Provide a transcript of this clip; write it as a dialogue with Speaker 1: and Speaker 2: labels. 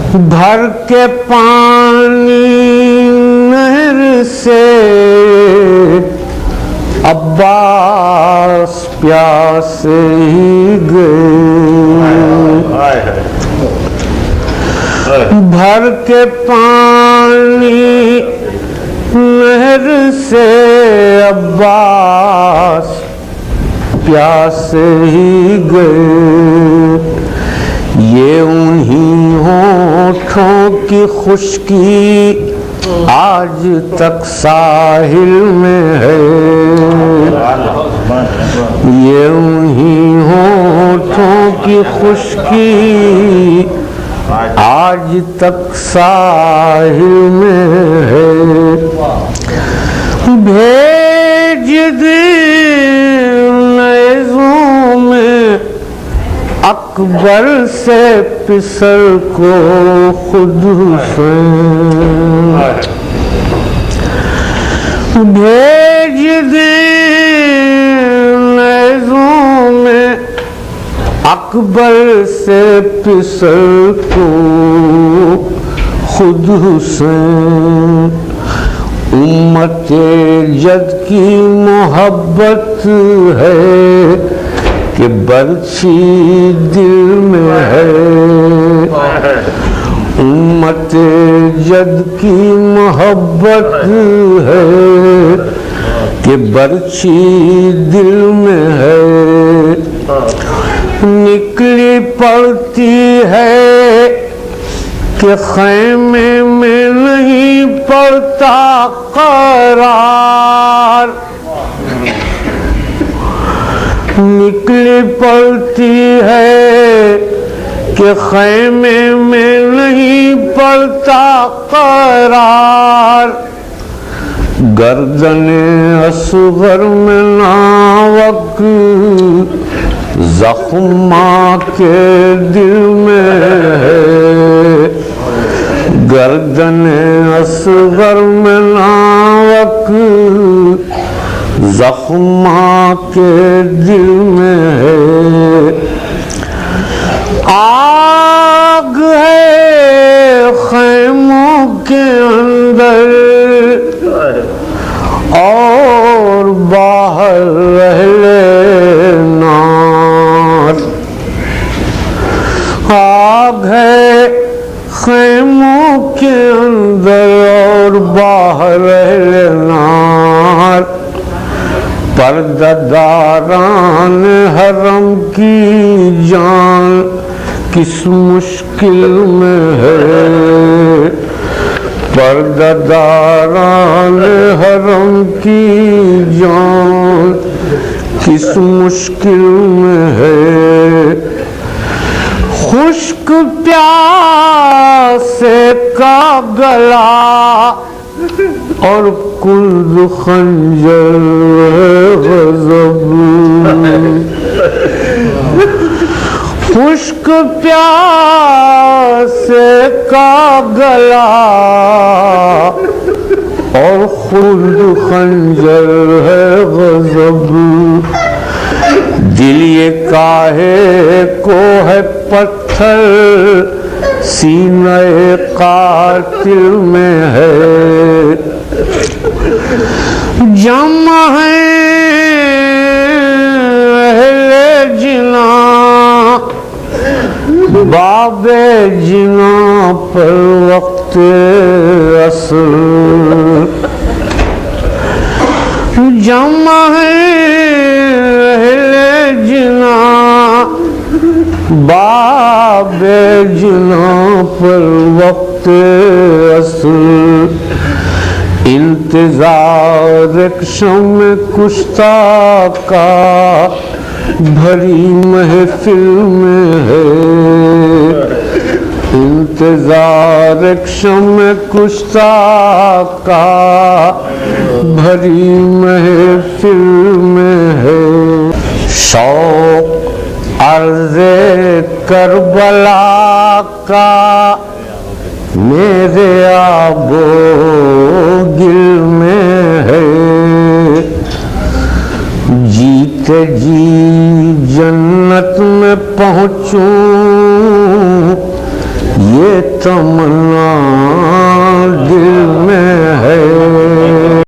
Speaker 1: भर के पानी नहर से अब्बास प्यासे ही गए। भर के पानी नहर से अब्बास प्यासे ही गए। ये उन्हीं होठों की खुश्की आज तक साहिल में है। ये उन्हीं होठों की खुश्की आज तक साहिल में है। भेज दे नज़ों में अकबर से पिसल को खुद हुसैन। भेज दे नज़ों में अकबर से पिसल को खुद हुसैन। उम्मते जद की मोहब्बत है कि बर्छी दिल में है। उम्मते जद की मोहब्बत है कि बर्छी दिल में है। निकली पड़ती है कि खैमे में नहीं पड़ता करार। निकली पड़ती है कि खैमे में नहीं पड़ता करार। गर्दने असगर में नावक जख्म माँ के दिल में है। गर्दने असगर में नावक जख्म माँ के दिल में है। आग है खैमों के अंदर और बाहर रहले नार। आग है खैमों के अंदर और बाहर रहले नार। पर्दादारान हरम की जान किस मुश्किल में है। पर्दादारान हरम की जान किस मुश्किल में है। खुश्क प्यासे का गला और कुल्द खंजर गज़ब। खुश्क प्यासे का गला और खुल्द खंजर है गज़ब। दिल ये काहे को है पत्थर सीने कातिल में है। जमा है अहले जिना बाबे जिना पर वक्त असल। जमा है अहले जिना बाबे जिना पर वक्त असल। इंतजार एक शम्म कुश्ता का भरी महफिल में है। इंतजार एक शम्म कुश्ता का भरी महफिल में है। शौक अर्ज़े करबला का मेरे आबो गिल में है। जीते जी जन्नत में पहुँचूं ये तमन्ना